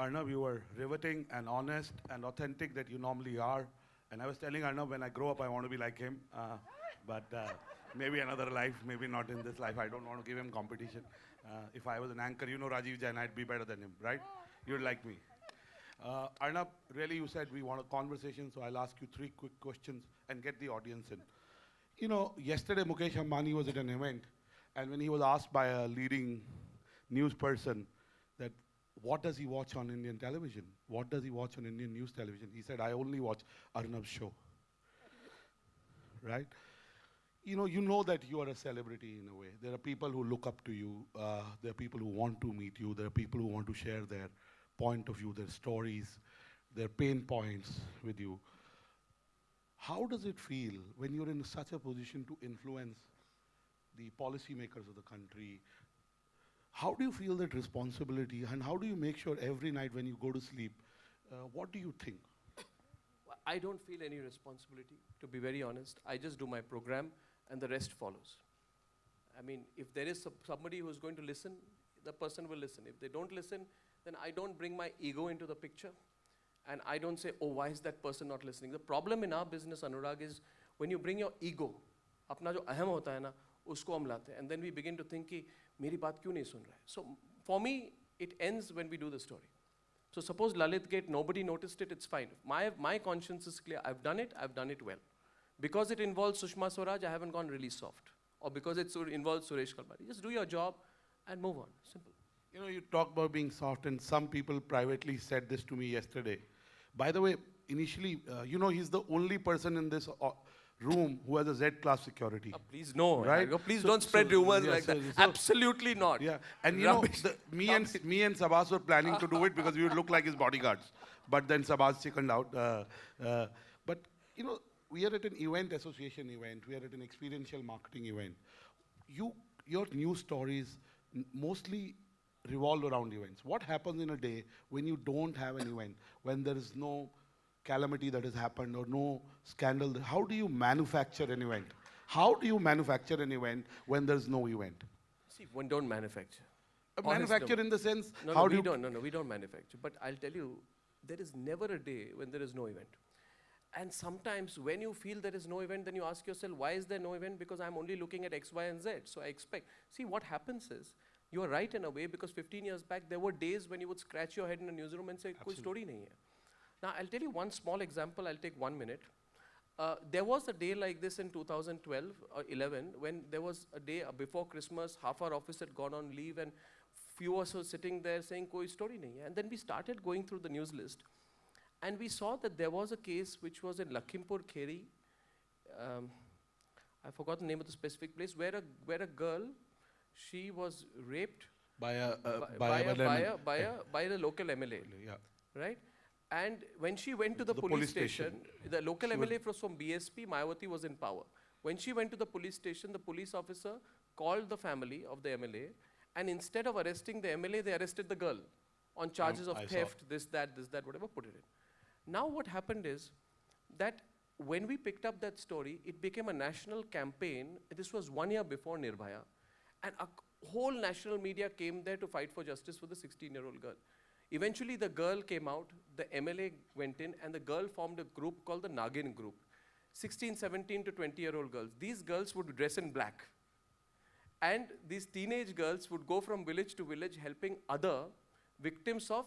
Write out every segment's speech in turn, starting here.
Arnab, you were riveting and honest and authentic that you normally are. And I was telling Arnab when I grow up, I want to be like him. But maybe another life, maybe not in this life. I don't want to give him competition. If I was an anchor, you know Rajiv Jain, I'd be better than him, right? You'd like me. Arnab, really, you said we want a conversation, so I'll ask you three quick questions and get the audience in. You know, yesterday Mukesh Ambani was at an event, and when he was asked by a leading news person that what does he watch on Indian television? What does he watch on Indian news television? He said, I only watch Arnab's show, right? You know that you are a celebrity in a way. There are people who look up to you. There are people who want to meet you. There are people who want to share their point of view, their stories, their pain points with you. How does it feel when you're in such a position to influence the policymakers of the country? How do you feel that responsibility, and how do you make sure every night when you go to sleep, what do you think? I don't feel any responsibility, to be very honest. I just do my program and the rest follows. I mean, if there is somebody who's going to listen, the person will listen. If they don't listen, then I don't bring my ego into the picture. And I don't say, oh, why is that person not listening? The problem in our business, Anurag, is when you bring your ego, अपना जो अहम होता है ना, उसको हम लाते हैं. And then we begin to think कि मेरी बात क्यों नहीं सुन रहा है? So for me, it ends when we do the story. So suppose Lalit Gate, nobody noticed it, it's fine. My conscience is clear. I've done it well. Because it involves Sushma Swaraj, I haven't gone really soft. Or because it involves Suresh Kalbari. Just do your job and move on. Simple. You know, you talk about being soft, and some people privately said this to me yesterday. By the way, initially, you know, he's the only person in this room who has a Z-class security. Please no, right? Please don't spread rumors like that. Absolutely not. Yeah, and you know, me and Sabas were planning to do it because we would look like his bodyguards. But then Sabas chickened out. But you know, we are at an association event. We are at an experiential marketing event. Your news stories mostly revolve around events. What happens in a day when you don't have an event, when there is no calamity that has happened or no scandal? How do you manufacture an event? How do you manufacture an event when there's no event? See, one don't manufacture. Manufacture in the sense, we don't manufacture. But I'll tell you, there is never a day when there is no event. And sometimes when you feel there is no event, then you ask yourself, why is there no event? Because I'm only looking at X, Y, and Z. So I expect. See, what happens is, you are right in a way, because 15 years back, there were days when you would scratch your head in a newsroom and say, koi story nahi hai. Now, I'll tell you one small example. I'll take 1 minute. There was a day like this in 2012 or 11 when there was a day before Christmas, half our office had gone on leave and few of us were sitting there saying, koi story nahi hai. And then we started going through the news list. And we saw that there was a case which was in Lakhimpur Kheri. I forgot the name of the specific place, where a girl, she was raped by the local MLA, yeah. Right? And when she went to the police station, the local MLA was from BSP, Mayawati was in power. When she went to the police station, the police officer called the family of the MLA, and instead of arresting the MLA, they arrested the girl on charges of theft, this, that, whatever, put it in. Now what happened is that when we picked up that story, it became a national campaign. This was 1 year before Nirbhaya. And a whole national media came there to fight for justice for the 16-year-old girl. Eventually, the girl came out, the MLA went in, and the girl formed a group called the Nagin Group. 16, 17 to 20-year-old girls. These girls would dress in black. And these teenage girls would go from village to village helping other victims of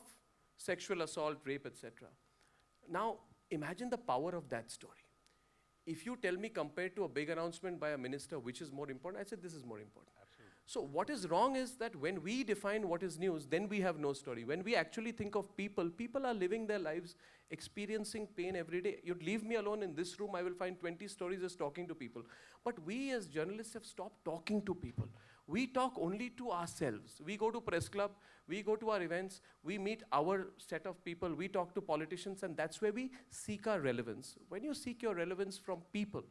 sexual assault, rape, etc. Now, imagine the power of that story. If you tell me compared to a big announcement by a minister, which is more important, I said this is more important. Absolutely. So what is wrong is that when we define what is news, then we have no story. When we actually think of people, people are living their lives, experiencing pain every day. You'd leave me alone in this room, I will find 20 stories just talking to people. But we as journalists have stopped talking to people. We talk only to ourselves. We go to press club, we go to our events, we meet our set of people, we talk to politicians, and that's where we seek our relevance. When you seek your relevance from people,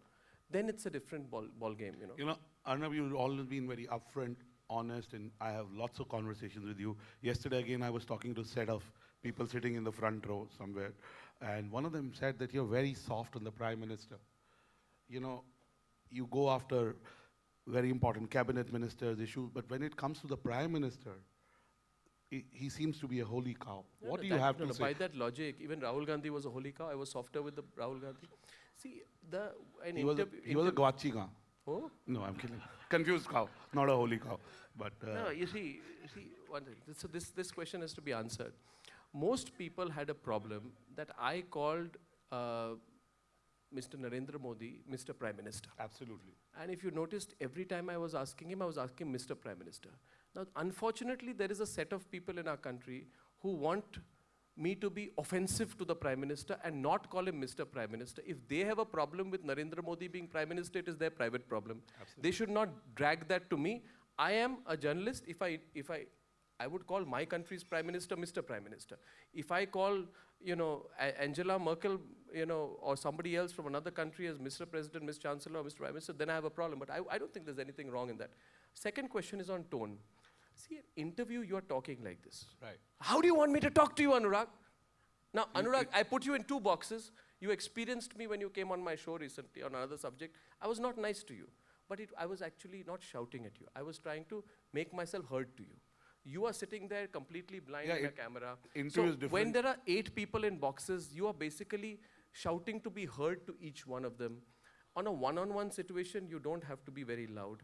then it's a different ball game, you know. You know, Arnab, you've always been very upfront, honest, and I have lots of conversations with you. Yesterday, again, I was talking to a set of people sitting in the front row somewhere, and one of them said that you're very soft on the Prime Minister. You know, you go after very important cabinet ministers' issues, but when it comes to the Prime Minister, he seems to be a holy cow. No, What no, do you that- have no, to no, say? by that logic, even Rahul Gandhi was a holy cow. I was softer with the Rahul Gandhi. See, an He was a Gwachi cow. Oh? No, I'm kidding. Confused cow, not a holy cow. But No, you see, one thing. So this question has to be answered. Most people had a problem that I called Mr. Narendra Modi Mr. Prime Minister. absolutely. And if you noticed, every time I was asking him, Mr. Prime Minister. Now, unfortunately, there is a set of people in our country who want me to be offensive to the Prime Minister and not call him Mr. Prime Minister. If they have a problem with Narendra Modi being Prime Minister, it is their private problem. Absolutely. They should not drag that to me. I am a journalist. If I would call my country's Prime Minister Mr. Prime Minister. If I call, Angela Merkel, or somebody else from another country as Mr. President, Mr. Chancellor, or Mr. Prime Minister, then I have a problem. But I don't think there's anything wrong in that. Second question is on tone. See, an interview, you are talking like this. Right. How do you want me to talk to you, Anurag? Now, Anurag, I put you in 2 boxes. You experienced me when you came on my show recently on another subject. I was not nice to you. But I was actually not shouting at you. I was trying to make myself heard to you. You are sitting there completely blind in a camera. Interview So is different. when there are 8 people in boxes, you are basically shouting to be heard to each one of them. On a one-on-one situation, you don't have to be very loud.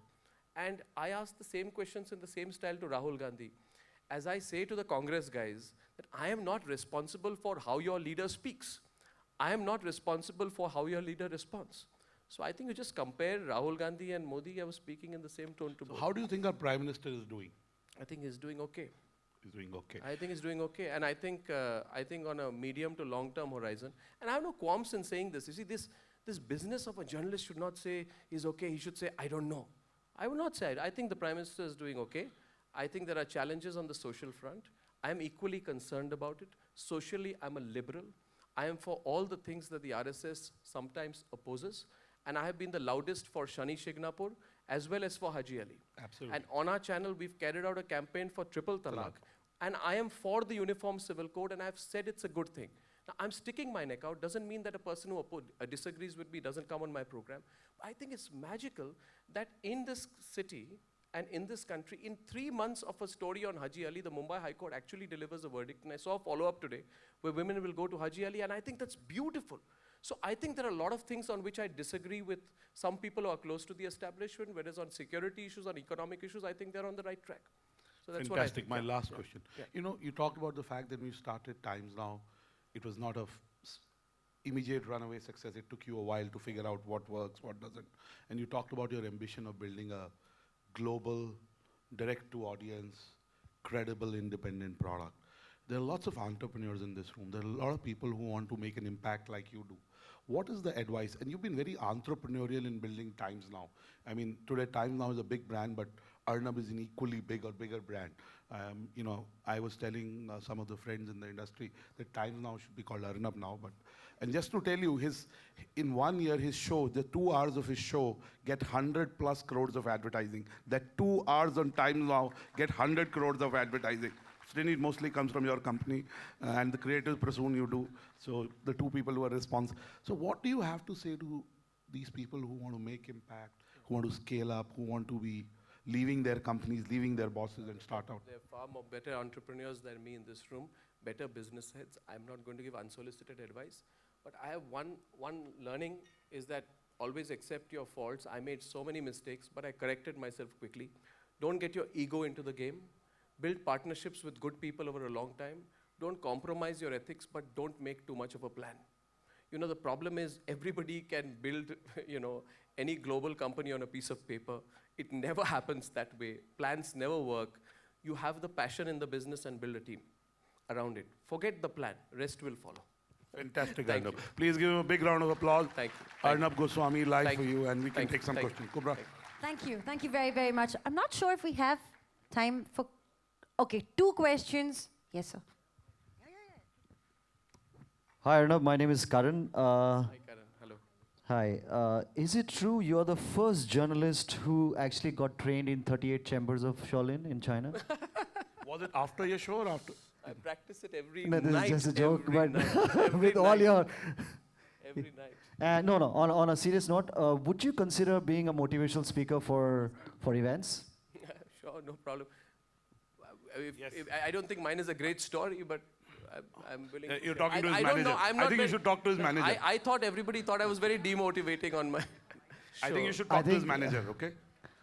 And I asked the same questions in the same style to Rahul Gandhi. As I say to the Congress guys, that I am not responsible for how your leader speaks. I am not responsible for how your leader responds. So I think you just compare Rahul Gandhi and Modi. I was speaking in the same tone to So both. how do you think our Prime Minister is doing? I think he's doing okay. He's doing okay. I think he's doing okay, and I think on a medium to long-term horizon, and I have no qualms in saying this. You see, this business of a journalist should not say he's okay. He should say I don't know. I will not say it. I think the Prime Minister is doing okay. I think there are challenges on the social front. I am equally concerned about it. Socially, I'm a liberal. I am for all the things that the RSS sometimes opposes, and I have been the loudest for Shani Shignapur as well as for Haji Ali. Absolutely. And on our channel, we've carried out a campaign for triple talaq. And I am for the Uniform Civil Code, and I've said it's a good thing. Now, I'm sticking my neck out. Doesn't mean that a person who disagrees with me doesn't come on my program. I think it's magical that in this city and in this country, in 3 months of a story on Haji Ali, the Mumbai High Court actually delivers a verdict. And I saw a follow-up today where women will go to Haji Ali, and I think that's beautiful. So I think there are a lot of things on which I disagree with some people who are close to the establishment, whereas on security issues, on economic issues, I think they're on the right track. So that's Fantastic. what I think. My last question. Yeah. You talked about the fact that when you started Times Now, it was not a immediate runaway success. It took you a while to figure out what works, what doesn't. And you talked about your ambition of building a global, direct-to-audience, credible, independent product. There are lots of entrepreneurs in this room. There are a lot of people who want to make an impact like you do. What is the advice? And you've been very entrepreneurial in building Times Now. I mean, today Times Now is a big brand, but Arnab is an equally big or bigger brand. I was telling some of the friends in the industry that Times Now should be called Arnab now. And just to tell you, in 1 year, his show, the 2 hours of his show get 100+ crores of advertising. That 2 hours on Times Now get 100 crores of advertising. Srini, it mostly comes from your company and the creative pursuit you do. So the 2 people who are responsible. So what do you have to say to these people who want to make impact, who want to scale up, who want to be leaving their companies, leaving their bosses and start out? There are far more better entrepreneurs than me in this room, better business heads. I'm not going to give unsolicited advice. But I have one learning is that always accept your faults. I made so many mistakes, but I corrected myself quickly. Don't get your ego into the game. Build partnerships with good people over a long time. Don't compromise your ethics, but don't make too much of a plan. The problem is everybody can build, any global company on a piece of paper. It never happens that way. Plans never work. You have the passion in the business and build a team around it. Forget the plan. Rest will follow. Fantastic, Thank Arnab. you. Please give him a big round of applause. Thank you. Arnab Goswami live Thank for you, and we can Thank take you. some Thank questions. you. Kubra. Thank you. Thank you very, very much. I'm not sure if we have time for... Okay, 2 questions. Yes, sir. Hi Arnab, my name is Karan. Hi, Karan. Hello. Hi. Is it true you are the first journalist who actually got trained in 38 chambers of Shaolin in China? Was it after your show or after? I practice it every No, night. this is just a joke, every but night, every with all night, your... Every night. No, on a serious note, would you consider being a motivational speaker for events? Sure, no problem. Yes. I don't think mine is a great story, but I'm willing to You're share. talking to his I don't manager. know. I'm I not think you very- should talk to his No, manager. I thought everybody thought I was very demotivating on my I think you show. should I talk to his think- manager, okay?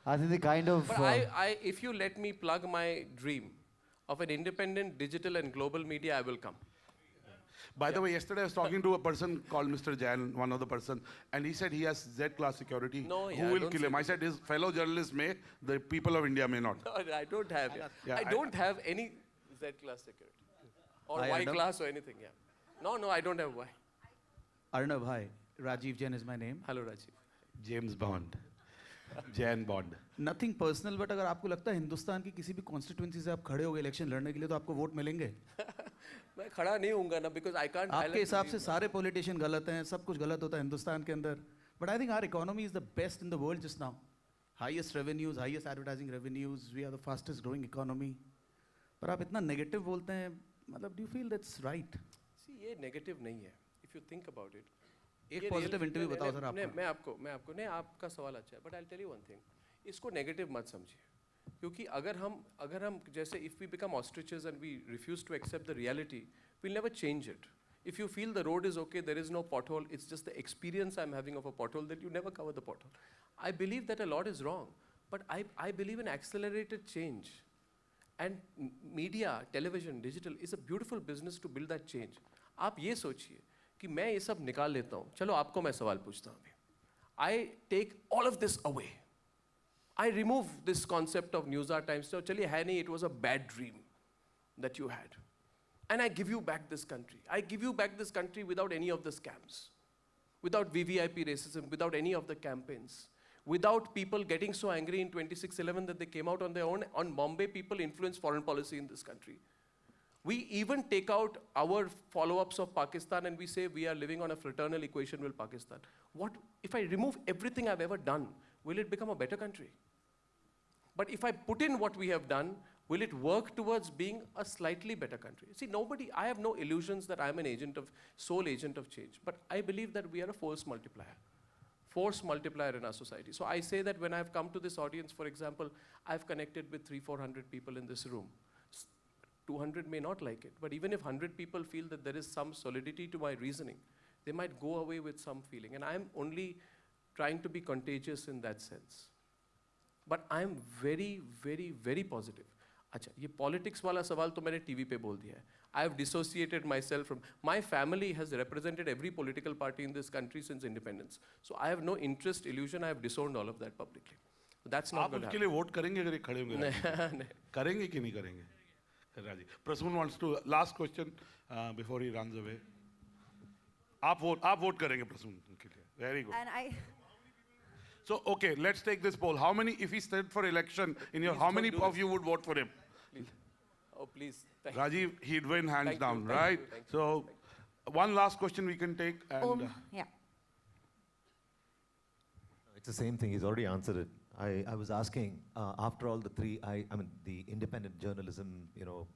I think the kind of. But if you let me plug my dream of an independent digital and global media, I will come. By the way, yesterday I was talking to a person called Mr. Jain, one other person, and he said he has Z-class security. No, yeah, Who will don't kill say him? I that. said his fellow journalists may, the people of India may not. No, I don't have. Yeah, I don't have any Z-class security or Hi, Arnab. Y-class or anything. Yeah. No, I don't have Y. Arnab, hi. Rajiv Jain is my name. Hello, Rajiv. James Bond. Jain Bond. Nothing personal but अगर आपको लगता है हिंदुस्तान की किसी भी constituency से आप खड़े हो गए इलेक्शन लड़ने के लिए तो आपको वोट मिलेंगे मैं खड़ा नहीं हूँगा ना because I can't. आपके हिसाब से सारे पॉलिटिशियन गलत हैं सब कुछ गलत होता है हिंदुस्तान के अंदर but I think our economy is the best in the world just now highest revenues highest advertising revenues we are the fastest growing economy पर आप इतना नेगेटिव बोलते हैं मतलब do you feel that's right See, ये negative नहीं है. If you think about it. एक ये पॉजिटिव real- इंटरव्यू नहीं, बताओ नहीं, सर नहीं, आपका मैं आपको नहीं आपका सवाल अच्छा है but I tell you one thing इसको नेगेटिव मत समझिए क्योंकि अगर हम जैसे if we become ostriches and we refuse to accept the reality will never change it if you feel the road is okay there is no pothole it's just the experience I am having of a pothole that you never cover the pothole I believe that a lot is wrong but I believe in accelerated change and media television digital is a beautiful business to build that change आप ये सोचिए कि मैं ये सब निकाल लेता हूँ चलो आपको मैं सवाल पूछता हूँ अभी I take all of this away I remove this concept of news or times चलिए है नहीं it was a bad dream that you had and I give you back this country I give you back this country without any of the scams without VVIP racism, without any of the campaigns, without people getting so angry in 26/11 that they came out on their own. On Bombay, people influence foreign policy in this country. We even take out our follow-ups of Pakistan and we say we are living on a fraternal equation with Pakistan. What if I remove everything I've ever done? Will it become a better country? But if I put in what we have done, will it work towards being a slightly better country? See, I have no illusions that I'm an sole agent of change. But I believe that we are a force multiplier in our society. So I say that when I've come to this audience, for example, I've connected with 300-400 people in this room. 200 may not like it, but even if 100 people feel that there is some solidity to my reasoning, they might go away with some feeling. And I'm only trying to be contagious in that sense. But I'm very, very, very positive. अच्छा ये politics वाला सवाल तो मैंने TV पे बोल दिया है. I have dissociated myself from. My family has represented every political party in this country since independence. So I have no interest, illusion. I have disowned all of that publicly. So that's not आप going to उसके happen. लिए vote करेंगे अगर ये खड़े होंगे नहीं. करेंगे कि नहीं करेंगे राजी Prasoon wants to last question before he runs away आप वोट करेंगे प्रसून के लिए very good And I, so okay let's take this poll how many if he stood for election in your Please how don't many do of this. you would vote for him Please. Oh, please. Thank Rajiv he'd win hands Thank you, down thank right you, thank you, so one last question we can take and yeah. It's the same thing. He's already answered it. I was asking, after all the three, I mean, the independent journalism,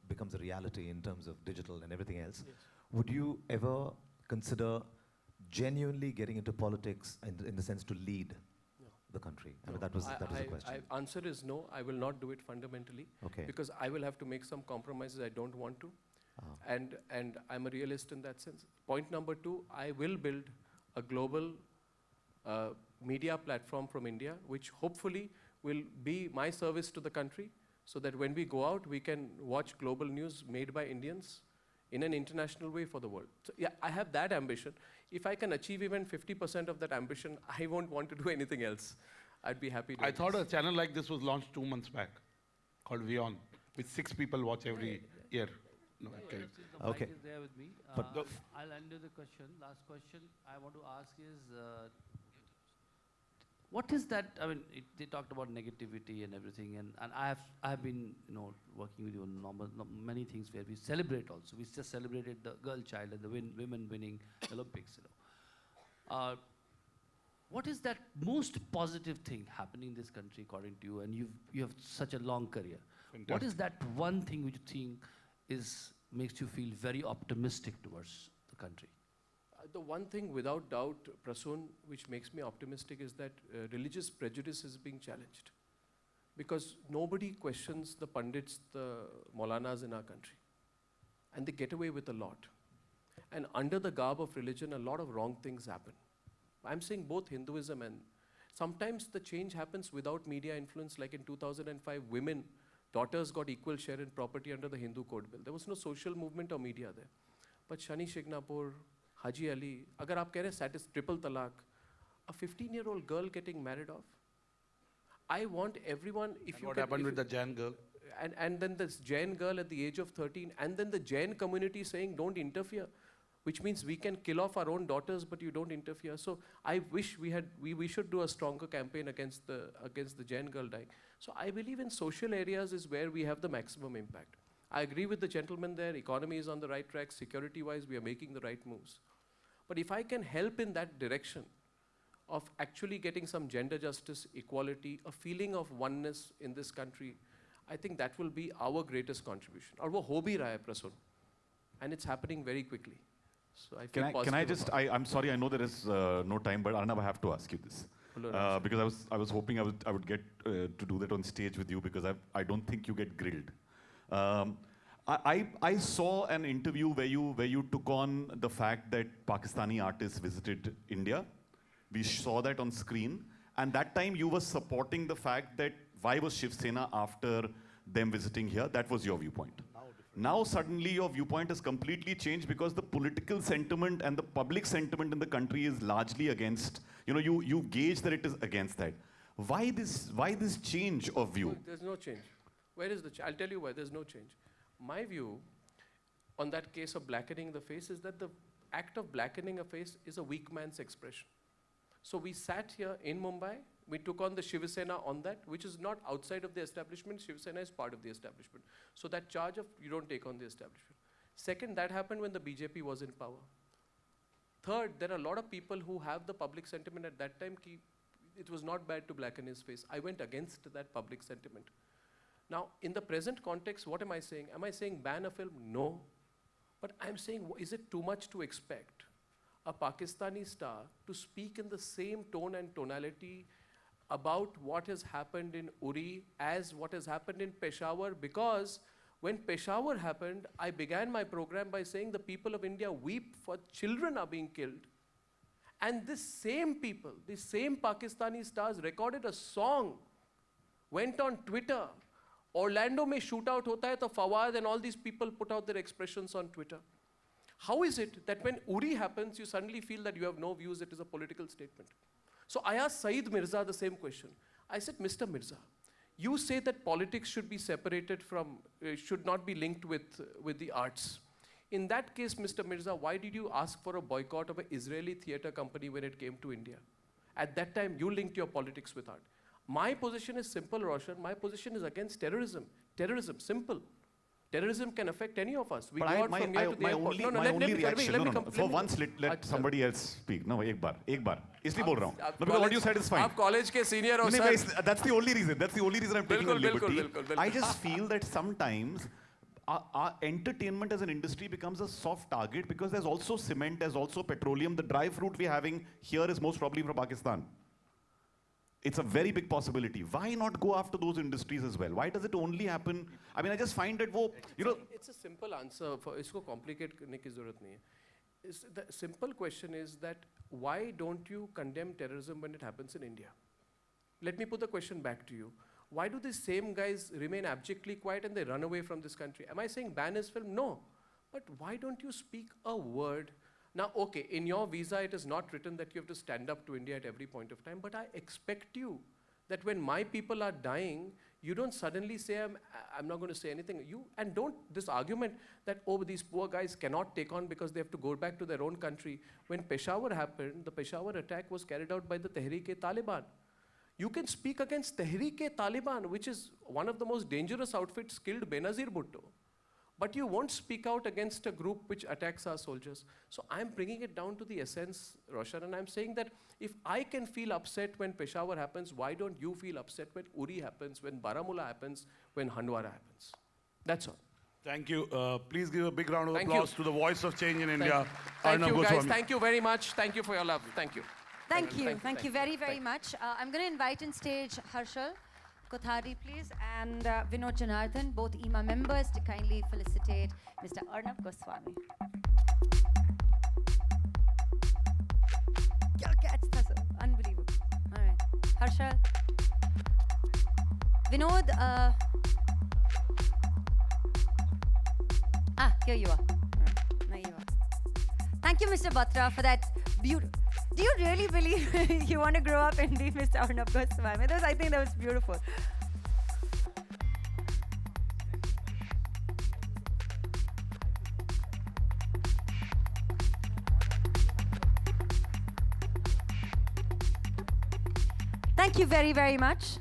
becomes a reality in terms of digital and everything else. Yes. Would you ever consider genuinely getting into politics in the sense to lead No. the country? I No. mean, that was the question. Answer is no. I will not do it fundamentally. Okay. Because I will have to make some compromises I don't want to. And I'm a realist in that sense. Point number 2, I will build a global media platform from India, which hopefully will be my service to the country, so that when we go out, we can watch global news made by Indians in an international way for the world. So yeah, I have that ambition. If I can achieve even 50% of that ambition, I won't want to do anything else. I'd be happy to. I thought a channel like this was launched 2 months back called Vion which 6 people watch every year no okay. The Okay. mic is there with me. But I'll end with the question. Last question I want to ask is, what is that? I mean, they talked about negativity and everything, and I have been working with you on many things where we celebrate also. We just celebrated the girl child and the women winning Olympics. What is that most positive thing happening in this country according to you? And you have such a long career. What Fantastic. is that one thing which you think makes you feel very optimistic towards the country? The one thing without doubt, Prasoon, which makes me optimistic is that religious prejudice is being challenged. Because nobody questions the Pandits, the Maulanas in our country. And they get away with a lot. And under the garb of religion, a lot of wrong things happen. I'm saying both Hinduism and sometimes the change happens without media influence, like in 2005, women, daughters got equal share in property under the Hindu Code Bill. There was no social movement or media there. But Shani Shignapur, Haji Ali, agar aap keh rahe satis triple talaq, a 15-year-old girl getting married off. I want everyone, if And you what can, happened if with you- the Jain girl? and then this Jain girl at the age of 13, and then the Jain community saying, don't interfere, which means we can kill off our own daughters, but you don't interfere. So I wish we should do a stronger campaign against the Jain girl dying. So I believe in social areas is where we have the maximum impact. I agree with the gentleman there, economy is on the right track, security-wise we are making the right moves. But if I can help in that direction of actually getting some gender justice, equality, a feeling of oneness in this country, I think that will be our greatest contribution. और वो हो भी रहा है Prasoon, and it's happening very quickly. So I feel positive Can I just, about it. I'm sorry, I know there is no time, but Arnab, I have to ask you this. Because I was hoping I would get to do that on stage with you, because I don't think you get grilled. I saw an interview where you took on the fact that Pakistani artists visited India. We saw that on screen. And that time you were supporting the fact that why was Shiv Sena after them visiting here? That was your viewpoint. Now suddenly your viewpoint has completely changed because the political sentiment and the public sentiment in the country is largely against, you gauge that it is against that. Why this change of view? There's no change. Where is the I'll tell you why there's no change. My view on that case of blackening the face is that the act of blackening a face is a weak man's expression. So we sat here in Mumbai, we took on the Shiv Sena on that, which is not outside of the establishment. Shiv Sena is part of the establishment. So that charge of you don't take on the establishment. Second, that happened when the BJP was in power. Third, there are a lot of people who have the public sentiment at that time, it was not bad to blacken his face. I went against that public sentiment. Now, in the present context, what am I saying? Am I saying ban a film? No. But I'm saying, is it too much to expect a Pakistani star to speak in the same tone and tonality about what has happened in Uri as what has happened in Peshawar? Because when Peshawar happened, I began my program by saying the people of India weep for children are being killed. And these same people, these same Pakistani stars recorded a song, went on Twitter. Orlando mein shootout hota hai, to Fawad and all these people put out their expressions on Twitter. How is it that when Uri happens, you suddenly feel that you have no views, it is a political statement? So I asked Saeed Mirza the same question. I said, Mr. Mirza, you say that politics should be separated from, should not be linked with the arts. In that case, Mr. Mirza, why did you ask for a boycott of an Israeli theater company when it came to India? At that time, you linked your politics with art. My position is simple, Roshan. My position is against terrorism. Terrorism, simple. Terrorism can affect any of us. We go out from here to the airport. For once, let somebody else speak. No, ek bar. इसलिए बोल रहा हूँ. No, because what you said is fine. आप college के senior हो, नहीं, sir. that's the only reason. That's the only reason I'm taking a liberty. बिल्कुल. I just feel that sometimes our entertainment as an industry becomes a soft target because there's also cement, there's also petroleum. The dry fruit we're having here is most probably from Pakistan. It's a very big possibility. Why not go after those industries as well? Why does it only happen? I mean, I just find that, It's a simple answer. इसको complicate करने की ज़रूरत नहीं है. The simple question is that why don't you condemn terrorism when it happens in India? Let me put the question back to you. Why do these same guys remain abjectly quiet and they run away from this country? Am I saying ban his film? No. But why don't you speak a word? Now, okay, in your visa, it is not written that you have to stand up to India at every point of time, but I expect you that when my people are dying, you don't suddenly say, I'm not going to say anything. And don't, this argument that, oh, these poor guys cannot take on because they have to go back to their own country. When Peshawar happened, the Peshawar attack was carried out by the Tehreek-e-Taliban. You can speak against Tehreek-e-Taliban, which is one of the most dangerous outfits, killed Benazir Bhutto. But you won't speak out against a group which attacks our soldiers. So I'm bringing it down to the essence, Roshan, and I'm saying that if I can feel upset when Peshawar happens, why don't you feel upset when Uri happens, when Baramulla happens, when Handwara happens? That's all. Thank you. Please give a big round of Thank applause you. to the voice of change in India, Thank Arnab you, guys. Goswami. Thank you very much. Thank you for your love. Thank you. Thank you very, very much. I'm going to invite on stage Harshal. Kothari, please, and Vinod Janardhan, both EMA members, to kindly felicitate Mr. Arnab Goswami. Kya catch tha, sir? Unbelievable. All right. Harsha. Vinod, here you are. All right. Now you are. Thank you, Mr. Batra, for that beautiful. Do you really believe you want to grow up and be Mr. Arnab Goswami? I think that was beautiful. Thank you very, very much.